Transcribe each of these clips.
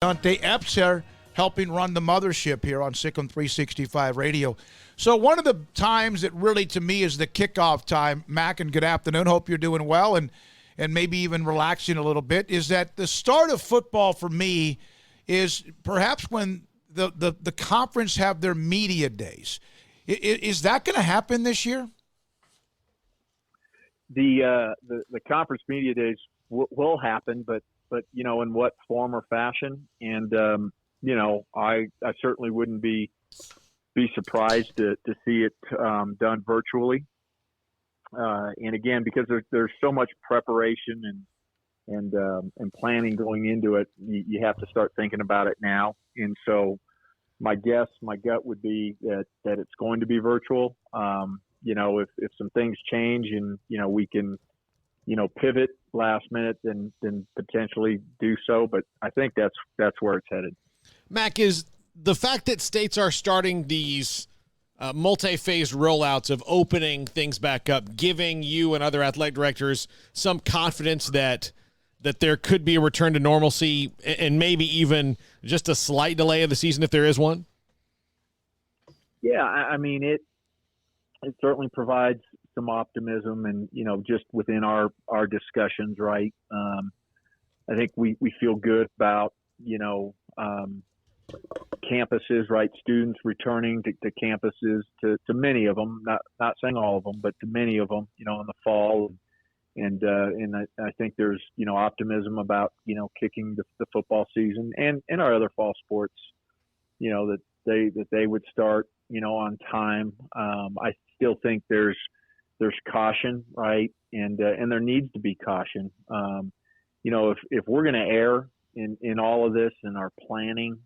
Dante Epps here, helping run the mothership here on Sikkim 365 Radio. So one of the times that really to me is the kickoff time, Mac, and good afternoon. Hope you're doing well and maybe even relaxing a little bit, is that the start of football for me is perhaps when the conference have their media days. Is that going to happen this year? The conference media days will happen, but in what form or fashion? And I certainly wouldn't be surprised to see it done virtually. And again, because there's so much preparation and planning going into it, you have to start thinking about it now. And so my gut would be that it's going to be virtual. If some things change and we can pivot last minute, then potentially do so. But I think that's where it's headed. Mac, is the fact that states are starting these multi-phase rollouts of opening things back up, giving you and other athletic directors some confidence that there could be a return to normalcy and maybe even just a slight delay of the season if there is one? Yeah, I mean, it certainly provides some optimism, and just within our discussions, right? I think we feel good about campuses, right? Students returning to campuses, to many of them, not saying all of them, but to many of them, in the fall, and I think there's optimism about kicking the football season and our other fall sports, that they would start on time. I still think there's caution, right? And there needs to be caution. If we're going to err in all of this and our planning,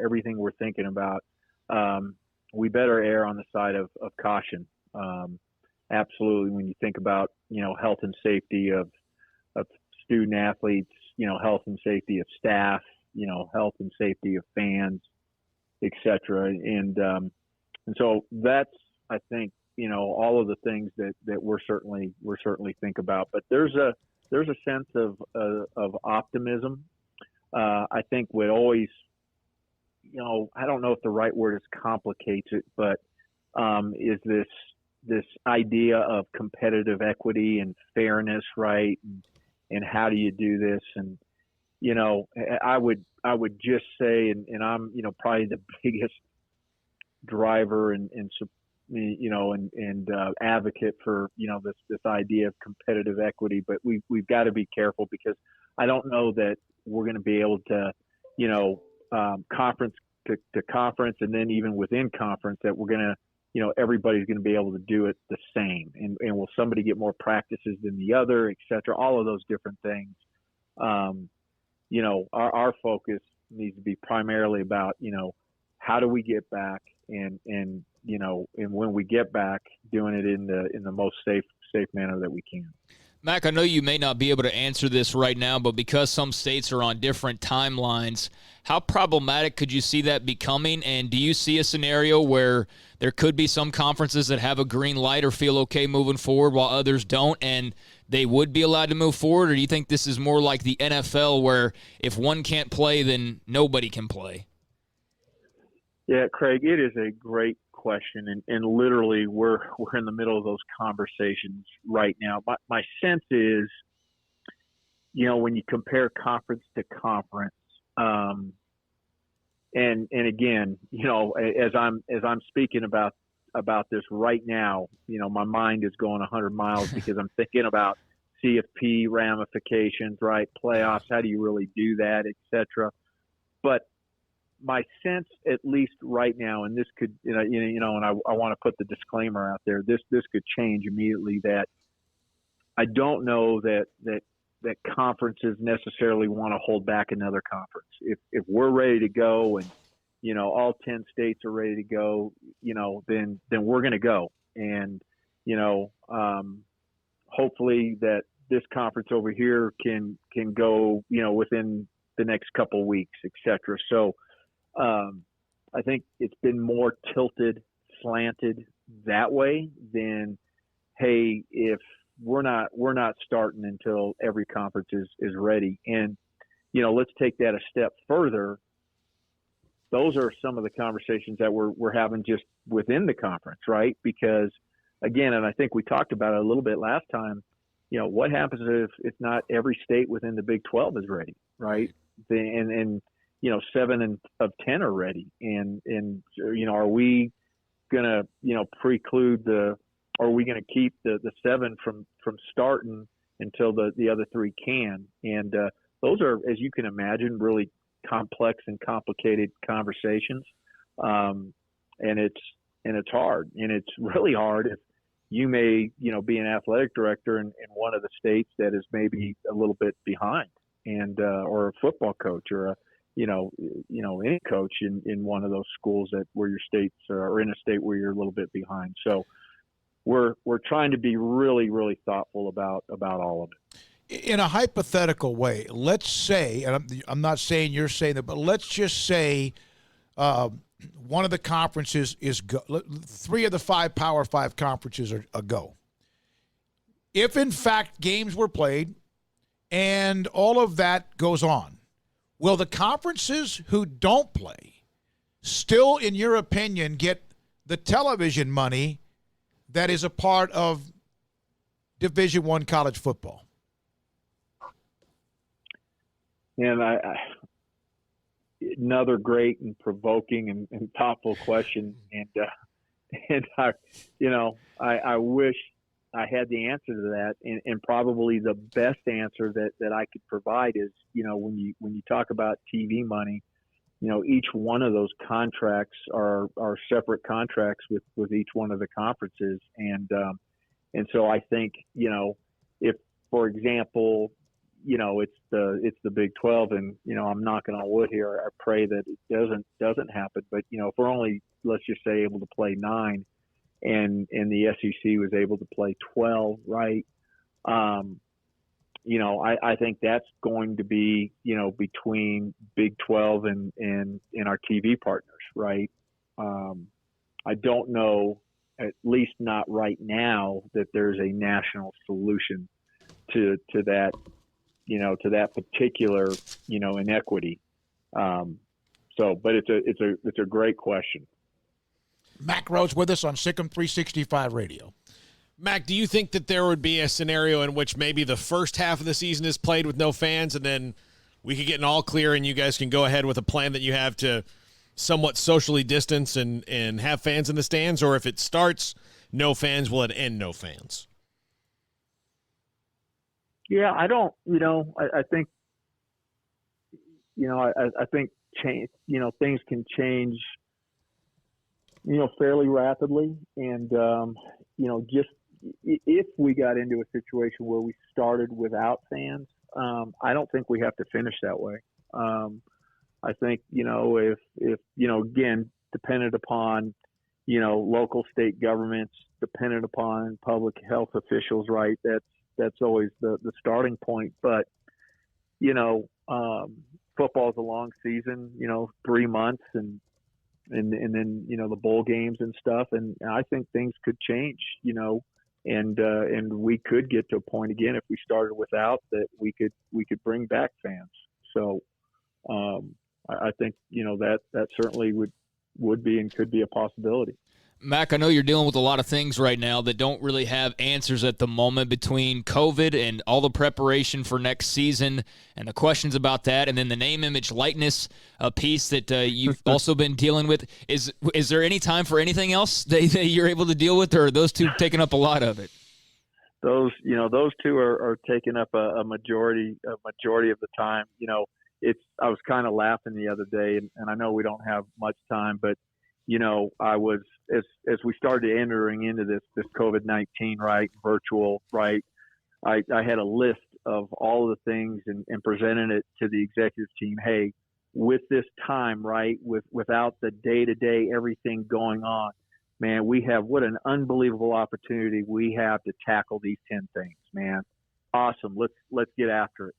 everything we're thinking about, we better err on the side of caution. Absolutely. When you think about, health and safety of student athletes, health and safety of staff, health and safety of fans, et cetera. And so that's, I think, all of the things that we're certainly think about. But there's a sense of optimism. I think what always, I don't know if the right word is complicates it, but is this idea of competitive equity and fairness, right? And how do you do this? And I would just say, and I'm probably the biggest driver and advocate for this idea of competitive equity, but we've got to be careful, because I don't know that we're going to be able to conference to conference, and then even within conference, that we're going to everybody's going to be able to do it the same, and will somebody get more practices than the other, et cetera, all of those different things. Our focus needs to be primarily about how do we get back, and when we get back, doing it in the most safe manner that we can. Mac, I know you may not be able to answer this right now, but because some states are on different timelines, how problematic could you see that becoming? And do you see a scenario where there could be some conferences that have a green light or feel okay moving forward while others don't, and they would be allowed to move forward? Or do you think this is more like the NFL, where if one can't play, then nobody can play? Yeah, Craig, it is a great question, and literally we're in the middle of those conversations right now. My sense is, when you compare conference to conference, and again, as I'm speaking about this right now, my mind is going 100 miles because I'm thinking about CFP ramifications, right? Playoffs, how do you really do that, et cetera. But my sense, at least right now, and this could, and I want to put the disclaimer out there, this could change immediately, that I don't know that conferences necessarily want to hold back another conference. If we're ready to go, and all 10 states are ready to go, then we're going to go, and hopefully that this conference over here can go within the next couple of weeks, et cetera. So I think it's been more slanted that way than, hey, if we're not starting until every conference is ready. And let's take that a step further. Those are some of the conversations that we're having just within the conference, right? Because again, and I think we talked about it a little bit last time, what happens if not every state within the Big 12 is ready, right? And 7 of 10 are ready. And are we going to preclude are we going to keep the 7 from starting until the other 3 can? And those are, as you can imagine, really complex and complicated conversations. And it's hard, and it's really hard if you may, be an athletic director in one of the states that is maybe a little bit behind, and or a football coach, or any coach in one of those schools where your states are in a state where you're a little bit behind. So we're trying to be really, really thoughtful about all of it. In a hypothetical way, let's say, and I'm not saying you're saying that, but let's just say one of the conferences is 3 of the 5 Power 5 conferences are a go. If, in fact, games were played and all of that goes on, will the conferences who don't play still, in your opinion, get the television money that is a part of Division I college football? And another great and provoking and thoughtful question. And I wish I had the answer to that. And probably the best answer that I could provide is, when you talk about TV money, each one of those contracts are separate contracts with each one of the conferences. And so I think, if, for example, it's the Big 12, and I'm knocking on wood here. I pray that it doesn't happen. But if we're only, let's just say, able to play 9, and the SEC was able to play 12, right? I think that's going to be between Big 12 and our TV partners, right? I don't know, at least not right now, that there's a national solution to that. To that particular, inequity. But it's a great question. Mack Rhoades with us on Sikkim 365 Radio. Mac, do you think that there would be a scenario in which maybe the first half of the season is played with no fans, and then we could get an all clear and you guys can go ahead with a plan that you have to somewhat socially distance and have fans in the stands? Or if it starts no fans, will it end no fans? Yeah, I don't, I think, I think change, things can change, fairly rapidly. And, just if we got into a situation where we started without fans, I don't think we have to finish that way. I think, if again, dependent upon, local state governments, dependent upon public health officials, right, that's always the starting point. But, football is a long season, 3 months and then, the bowl games and stuff. And I think things could change, and we could get to a point again, if we started without, that we could bring back fans. So I think, that certainly would be and could be a possibility. Mac, I know you're dealing with a lot of things right now that don't really have answers at the moment, between COVID and all the preparation for next season and the questions about that, and then the name, image, likeness piece that you've also been dealing with. Is there any time for anything else that you're able to deal with, or are those two taking up a lot of it? Those two are taking up a majority of the time. I was kind of laughing the other day, and I know we don't have much time, but I was, as we started entering into this COVID-19, right, virtual, right, I had a list of all the things and presented it to the executive team. Hey, with this time, right, without the day-to-day everything going on, man, what an unbelievable opportunity we have to tackle these 10 things, man. Awesome. Let's get after it.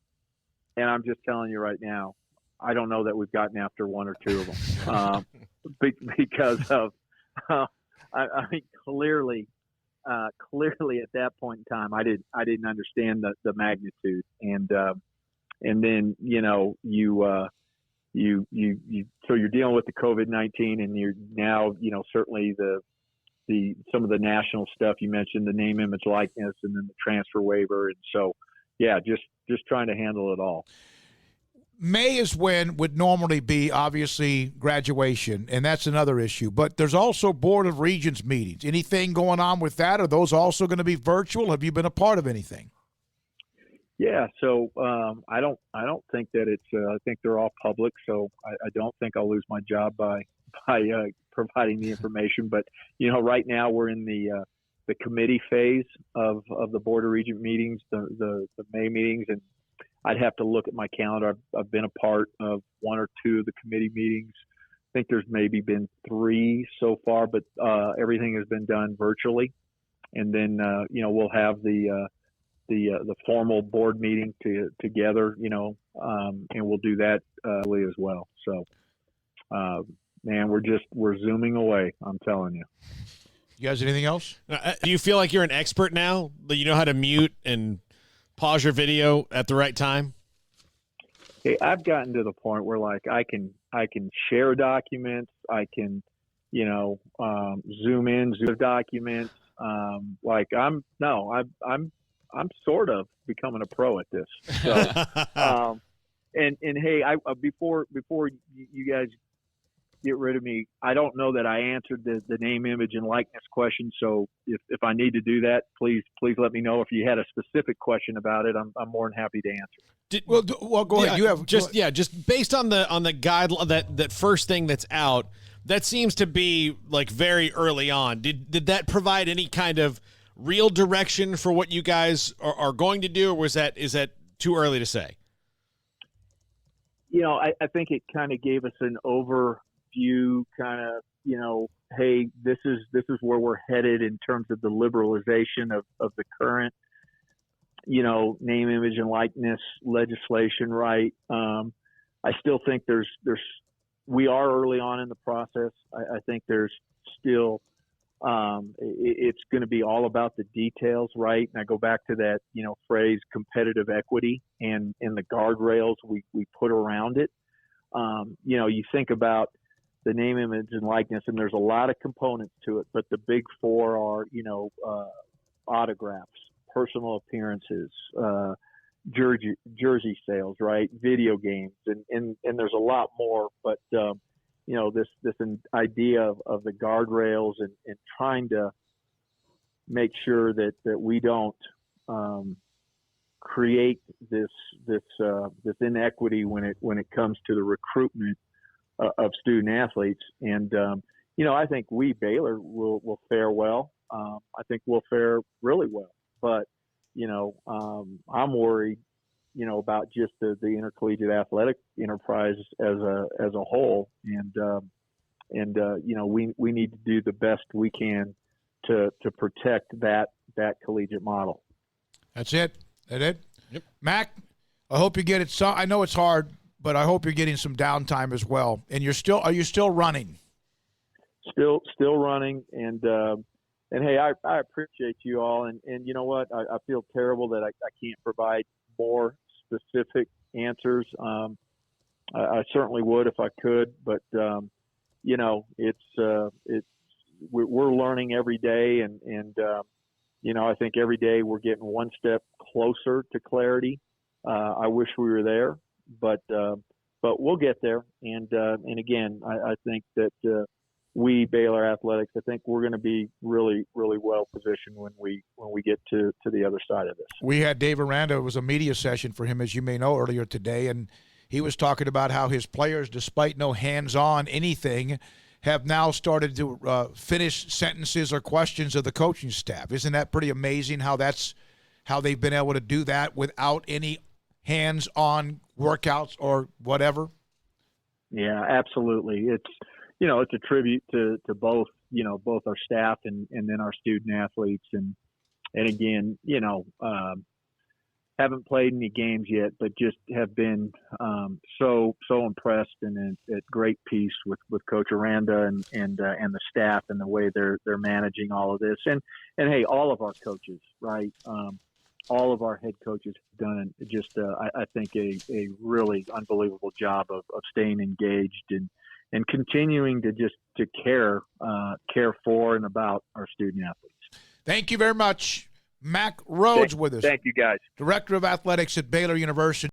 And I'm just telling you right now, I don't know that we've gotten after 1 or 2 of them, because of, I mean, clearly at that point in time, I didn't understand the magnitude, and and then so you're dealing with the COVID-19, and you're now certainly some of the national stuff you mentioned, the name, image, likeness, and then the transfer waiver, and so just trying to handle it all. May is when would normally be obviously graduation, and that's another issue. But there's also Board of Regents meetings. Anything going on with that? Are those also going to be virtual? Have you been a part of anything? Yeah, so I don't think that it's. I think they're all public, so I don't think I'll lose my job by providing the information. But right now we're in the committee phase of the Board of Regent meetings, the May meetings, and I'd have to look at my calendar. I've been a part of one or two of the committee meetings. I think there's maybe been 3 so far, but everything has been done virtually. And then we'll have the formal board meeting together, and we'll do that as well. So, man, we're zooming away. I'm telling you. You guys, anything else? Do you feel like you're an expert now? That you know how to mute and pause your video at the right time? Hey, I've gotten to the point where I can share documents. I can, zoom in, zoom documents. I'm sort of becoming a pro at this. So, and hey, before you guys get rid of me, I don't know that I answered the name, image, and likeness question. So if I need to do that, please let me know. If you had a specific question about it, I'm more than happy to answer. Well, go ahead. You have just based on the guide that first thing that's out. That seems to be very early on. Did that provide any kind of real direction for what you guys are going to do, or is that too early to say? I think it kind of gave us an overview, kind of, hey, this is where we're headed in terms of the liberalization of the current, name, image, and likeness legislation, right? I still think we are early on in the process. I think there's still, it's going to be all about the details, right? And I go back to that, phrase, competitive equity, and the guardrails we put around it. You think about the name, image, and likeness, and there's a lot of components to it, but the big 4 are, autographs, personal appearances, jersey sales, right? Video games, and there's a lot more, but this idea of the guardrails and trying to make sure that we don't create this inequity when it comes to the recruitment of student athletes. And I think Baylor will fare well. I think we'll fare really well, but I'm worried about just the intercollegiate athletic enterprise as a whole, and we need to do the best we can to protect that collegiute model. That's it. Yep. Mac, I hope you get it. So I know it's hard, but I hope you're getting some downtime as well. And are you still running? Still running, and hey, I appreciate you all, and you know what? I feel terrible that I can't provide more specific answers. I certainly would if I could, but we're learning every day, and I think every day we're getting one step closer to clarity. I wish we were there, but we'll get there. And again, I think that Baylor Athletics, I think we're going to be really, really well positioned when we get to the other side of this. We had Dave Aranda. It was a media session for him, as you may know, earlier today, and he was talking about how his players, despite no hands-on anything, have now started to finish sentences or questions of the coaching staff. Isn't that pretty amazing how they've been able to do that without any hands-on workouts or whatever? Yeah, absolutely. It's a tribute to both our staff and then our student athletes. And again, haven't played any games yet, but just have been so impressed and at great peace with Coach Aranda and the staff and the way they're managing all of this. And hey, all of our coaches, right? all of our head coaches have done just, I think, a really unbelievable job of staying engaged and continuing to care for and about our student athletes. Thank you very much. Mack Rhoades with us. Thank you, guys. Director of Athletics at Baylor University.